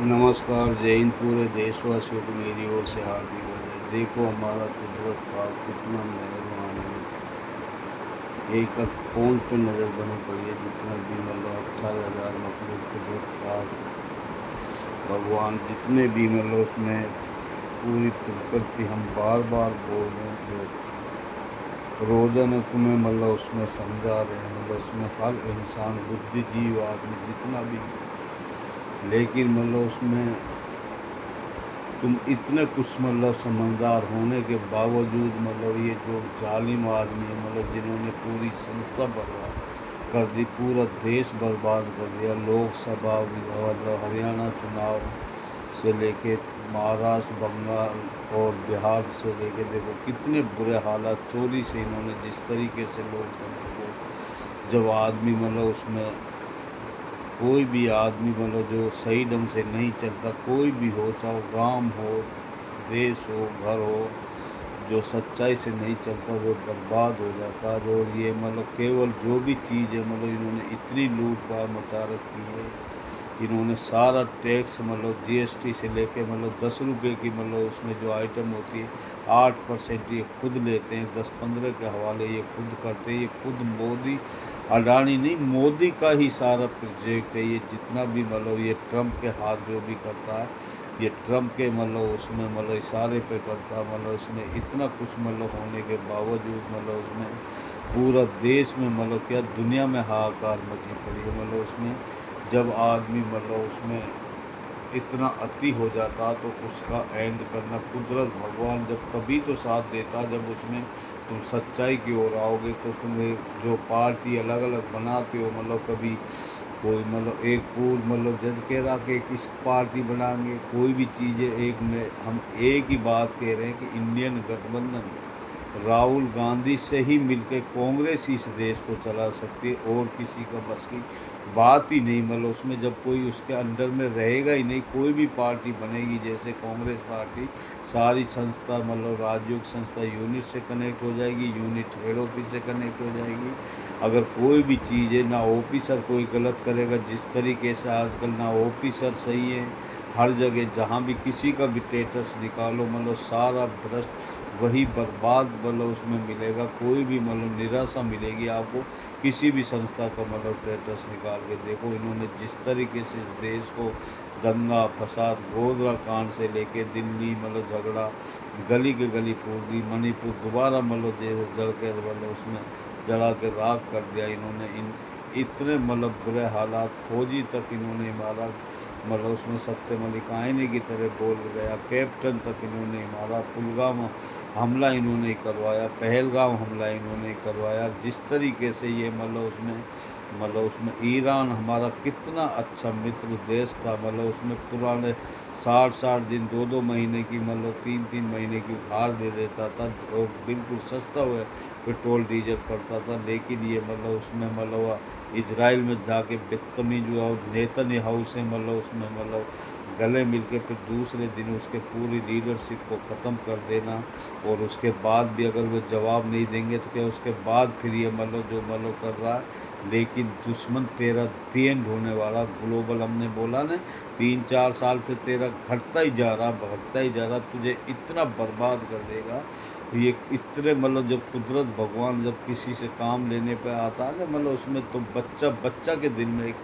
नमस्कार, जय हिंद। पूरे देशवासियों को मेरी ओर से हार्दिक बधाई। देखो हमारा कुदरत का कितना मेहरबान है। एक एक पौंड पे नज़र बनी पड़ी है। जितना भी मतलब 18,000 मतलब कुदरत का भगवान जितने भी मतलब उसमें पूरी प्रकृति हम बार बार बोल रहे हैं जो रोज़ाना तुम्हें मतलब उसमें समझा रहे हैं। मतलब उसमें हर इंसान बुद्धिजीव आदमी जितना भी, लेकिन मतलब उसमें तुम इतने कुछ मतलब समझदार होने के बावजूद मतलब ये जो जालिम आदमी है मतलब जिन्होंने पूरी संस्था बर्बाद कर दी, पूरा देश बर्बाद कर दिया। लोकसभा मतलब हरियाणा चुनाव से लेके महाराष्ट्र, बंगाल और बिहार से लेके देखो कितने बुरे हालात चोरी से इन्होंने जिस तरीके से लोग करने को, जब आदमी मतलब उसमें कोई भी आदमी मतलब जो सही ढंग से नहीं चलता, कोई भी हो, चाहे गांव हो, देश हो, घर हो, जो सच्चाई से नहीं चलता वो बर्बाद हो जाता है। और ये मतलब केवल जो भी चीज़ है मतलब इन्होंने इतनी लूट पाट मचा रखी है। इन्होंने सारा टैक्स मतलब जीएसटी से लेके मतलब 10 रुपये की मतलब उसमें जो आइटम होती है 8% ये खुद लेते हैं, 10-15 के हवाले ये खुद करते हैं। ये खुद मोदी, अडानी नहीं, मोदी का ही सारा प्रोजेक्ट है ये। जितना भी मतलब ये ट्रम्प के हाथ जो भी करता है, ये ट्रम्प के मतलब उसमें मतलब इशारे पे करता है। मतलब उसमें इतना कुछ मतलब होने के बावजूद मतलब उसमें पूरा देश में मतलब क्या दुनिया में हाहाकार मची पड़ी है। मतलब उसमें जब आदमी मतलब उसमें इतना अति हो जाता तो उसका एंड करना कुदरत भगवान जब तभी तो साथ देता जब उसमें तुम सच्चाई की ओर आओगे। तो तुम्हें जो पार्टी अलग अलग बनाते हो मतलब कभी कोई मतलब एक पूर्व मतलब जज कह रहा कि किस पार्टी बनाएंगे, कोई भी चीज़ें एक में हम एक ही बात कह रहे हैं कि इंडियन गठबंधन राहुल गांधी से ही मिलकर कांग्रेस ही इस देश को चला सकती है और किसी का बस की बात ही नहीं। मतलब उसमें जब कोई उसके अंडर में रहेगा ही नहीं, कोई भी पार्टी बनेगी जैसे कांग्रेस पार्टी, सारी संस्था मतलब राज्यों की संस्था यूनिट से कनेक्ट हो जाएगी, यूनिट हेड ऑफिस से कनेक्ट हो जाएगी। अगर कोई भी चीज़ है ना ऑफिसर कोई गलत करेगा, जिस तरीके से आजकल ना ऑफिसर सही है, हर जगह जहाँ भी किसी का भी स्टेटस निकालो मतलब सारा भ्रष्ट वही बर्बाद मतलब उसमें मिलेगा। कोई भी मतलब निराशा मिलेगी आपको किसी भी संस्था का मतलब स्टेटस निकाल के देखो। इन्होंने जिस तरीके से इस देश को दंगा फसाद गोधरा कांड से लेके दिल्ली मतलब झगड़ा गली के गली फूट दी, मणिपुर दोबारा मतलब जड़ के मतलब उसमें जला के राख कर दिया इन्होंने। इन इतने मतलब बुरे हालात, फौजी तक इन्होंने मारा मतलब उसमें सत्य मलिक आईने की तरह बोल गया, कैप्टन तक इन्होंने मारा, पुलवामा हमला इन्होंने करवाया, पहलगाम हमला इन्होंने करवाया। जिस तरीके से ये मतलब उसमें ईरान हमारा कितना अच्छा मित्र देश था। मतलब उसमें पुराने 60-60 दिन 2-2 महीने की मतलब 3-3 महीने की उधार दे देता था और बिल्कुल सस्ता हुआ पेट्रोल डीजल पड़ता था। लेकिन ये मतलब उसमें मतलब इजराइल में जाके बदतमीज हुआ और नेतन्याहू से मतलब उसमें मतलब गले मिलके फिर दूसरे दिन उसके पूरी लीडरशिप को ख़त्म कर देना। और उसके बाद भी अगर वो जवाब नहीं देंगे तो क्या उसके बाद फिर ये मतलब जो मतलब कर रहा है। लेकिन दुश्मन तेरा दी एंड होने वाला ग्लोबल, हमने बोला ना 3-4 साल से तेरा घटता ही जा रहा, बढ़ता ही जा रहा, तुझे इतना बर्बाद कर देगा। ये इतने मतलब जब कुदरत भगवान जब किसी से काम लेने पे आता है ना मतलब उसमें तो बच्चा बच्चा के दिल में एक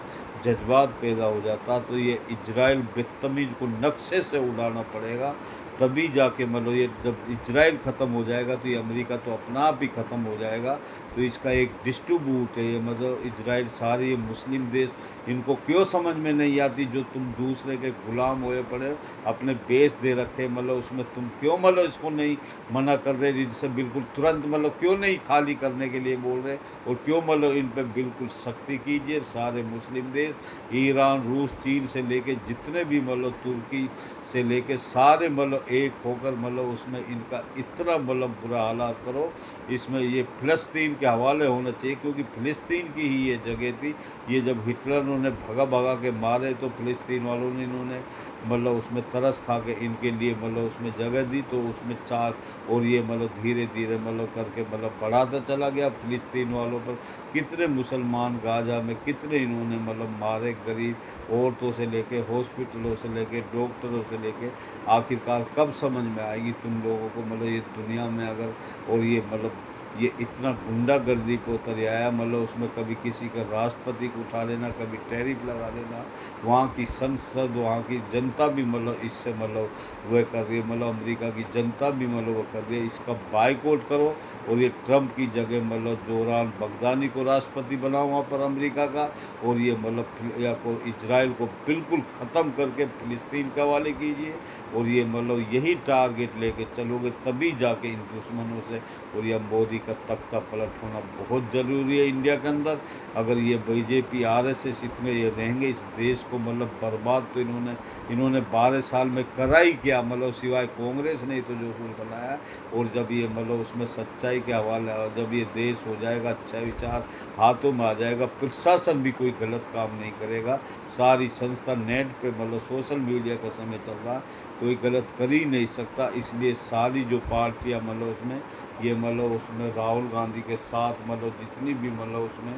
जज्बात पैदा हो जाता। तो ये इजराइल बदतमीज को नक्शे से उड़ाना पड़ेगा, तभी जाके मतलब ये जब इजराइल ख़त्म हो जाएगा तो ये अमेरिका तो अपना आप ही ख़त्म हो जाएगा। तो इसका एक डिस्ट्रीब्यूट है ये मतलब इजराइल, सारे ये मुस्लिम देश, इनको क्यों समझ में नहीं आती जो तुम दूसरे के गुलाम हुए पड़े अपने बेस दे रखे मतलब उसमें तुम क्यों मतलब इसको नहीं मना कर रहे, इनसे बिल्कुल तुरंत मतलब क्यों नहीं खाली करने के लिए बोल रहे, और क्यों मतलब इन पर बिल्कुल सख्ती कीजिए। सारे मुस्लिम देश, ईरान, रूस, चीन से लेके जितने भी मतलब तुर्की से लेके सारे मतलब मतलब एक होकर मतलब उसमें इनका इतना मतलब बुरा हालात करो। इसमें ये फ़लस्तीन के हवाले होना चाहिए, क्योंकि फ़लस्तीन की ही ये जगह थी। ये जब हिटलर ने भगा-भगा के मारे तो फ़लस्तीन वालों ने इन्होंने मतलब उसमें तरस खा के इनके लिए मतलब उसमें जगह दी, तो उसमें 4 और ये मतलब धीरे-धीरे मतलब करके मतलब बढ़ाता चला गया फ़िलिस्तीन वालों पर। कितने मुसलमान गाज़ा में कितने इन्होंने मतलब मारे, गरीब औरतों से लेके, हॉस्पिटलों से लेके, डॉक्टरों से लेके। आखिरकार कब समझ में आएगी तुम लोगों को मतलब ये दुनिया में अगर, और ये मतलब ये इतना गुंडागर्दी पे उतर आया, मतलब उसमें कभी किसी का राष्ट्रपति को उठा लेना, कभी टैरिफ लगा देना। वहाँ की संसद, वहाँ की जनता भी मतलब इससे मतलब वह कर रही है, मतलब अमेरिका की जनता भी मतलब वो कर रही है। इसका बाइकआउट करो और ये ट्रम्प की जगह मतलब जोरान बगदानी को राष्ट्रपति बनाओ वहाँ पर अमेरिका का। और ये मतलब या को इजराइल को बिल्कुल ख़त्म करके फ़िलिस्तीन के हवाले कीजिए। और ये मतलब यही टारगेट लेके चलोगे तभी जाके इन दुश्मनों से, और यह मोदी का तख्ता पलट होना बहुत ज़रूरी है इंडिया के अंदर। अगर ये बीजेपी आरएसएस इतने ये रहेंगे इस देश को मतलब बर्बाद, तो इन्होंने 12 साल में करा ही क्या, मतलब सिवाय कांग्रेस ने ही तो जो कुछ बनाया। और जब ये मतलब उसमें सच्चाई के हवाले, जब ये देश हो जाएगा, अच्छा विचार हाथों में आ जाएगा, प्रशासन भी कोई गलत काम नहीं करेगा। सारी संस्था नेट पे मतलब सोशल मीडिया का समय चल रहा, कोई गलत कर ही नहीं सकता। इसलिए सारी जो पार्टियां मतलब उसमें ये मतलब उसमें राहुल गांधी के साथ मतलब जितनी भी मतलब उसमें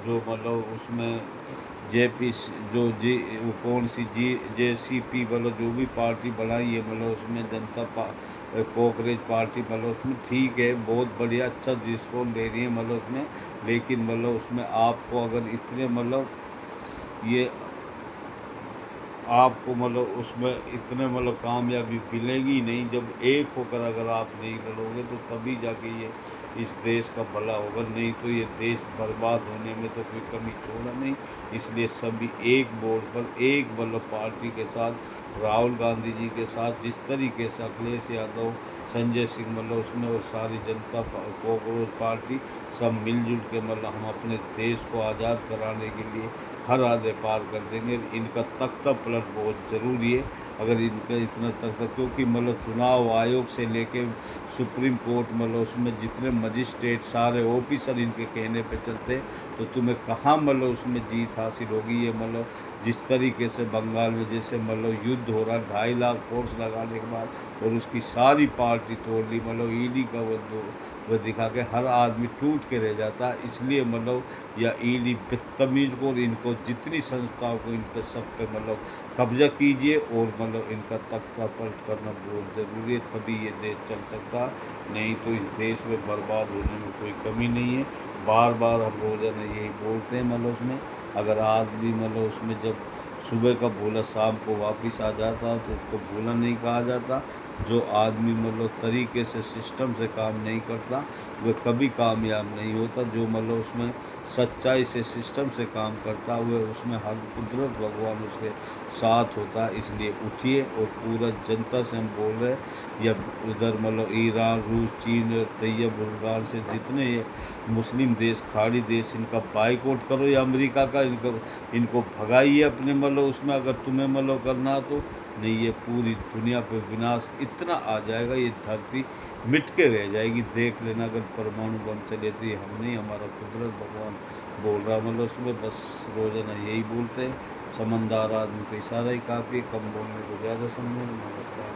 जो मतलब उसमें जेपी जो जी वो कौन सी जी जेसीपी मतलब जो भी पार्टी बनाई है मतलब उसमें कांग्रेस पार्टी मतलब उसमें ठीक है, बहुत बढ़िया अच्छा रिस्पॉन्स दे रही है मतलब उसमें। लेकिन मतलब उसमें आपको अगर इतने मतलब ये आपको मतलब उसमें इतने मतलब कामयाबी मिलेगी ही नहीं। जब एक होकर अगर आप नहीं लड़ोगे तो तभी जाके ये इस देश का भला होगा, नहीं तो ये देश बर्बाद होने में तो कोई कमी छोड़ा नहीं। इसलिए सभी एक बोर्ड पर एक मतलब पार्टी के साथ, राहुल गांधी जी के साथ, जिस तरीके से अखिलेश यादव, संजय सिंह मतलब उसमें और सारी जनता कांग्रेस पार्टी सब मिलजुल के मतलब हम अपने देश को आज़ाद कराने के लिए हर आधे पार कर देंगे। इनका तख्ता पलट बहुत ज़रूरी है। अगर इनका इतना तख्ता, क्योंकि मतलब चुनाव आयोग से लेके सुप्रीम कोर्ट मतलब उसमें जितने मजिस्ट्रेट सारे ऑफिसर इनके कहने पे चलते, तो तुम्हें कहाँ मतलब उसमें जीत हासिल होगी। ये मतलब जिस तरीके से बंगाल में जैसे मतलब युद्ध हो रहा, 2.5 लाख फोर्स लगाने के बाद और उसकी सारी पार्टी तोड़ ली, मतलब ईडी का वो दिखा के हर आदमी टूट के रह जाता है। इसलिए मतलब या ईडी बदतमीज को और इनको जितनी संस्थाओं को इन पर सब पे मतलब कब्जा कीजिए, और मतलब इनका तख्ता पलट करना बहुत ज़रूरी है, तभी ये देश चल सकता। नहीं तो इस देश में बर्बाद होने में कोई कमी नहीं है। बार बार हम रोज़ाना यही बोलते हैं मतलब उसमें। अगर आदमी मतलब उसमें जब सुबह का भूला शाम को वापस आ जाता तो उसको भूला नहीं कहा जाता। जो आदमी मतलब तरीके से सिस्टम से काम नहीं करता वह कभी कामयाब नहीं होता। जो मतलब उसमें सच्चाई से सिस्टम से काम करता हुए उसमें हर कुदरत भगवान उसके साथ होता है। इसलिए उठिए, और पूरा जनता से हम बोल रहे हैं, या उधर मतलब ईरान, रूस, चीन, तैयब, बुल्गार से जितने ये मुस्लिम देश, खाड़ी देश, इनका बाइकआउट करो, या अमेरिका का इनको भगाइए अपने मतलब उसमें, अगर तुम्हें मतलब करना तो। नहीं, ये पूरी दुनिया पे विनाश इतना आ जाएगा, ये धरती मिट के रह जाएगी। देख लेना, अगर परमाणु बम चले तो ये हम नहीं, हमारा कुदरत भगवान बोल रहा मतलब उसमें। बस रोजाना यही बोलते हैं, समझदार आदमी को इशारा ही काफ़ी है, कम बोलने को ज़्यादा समझे। नमस्कार।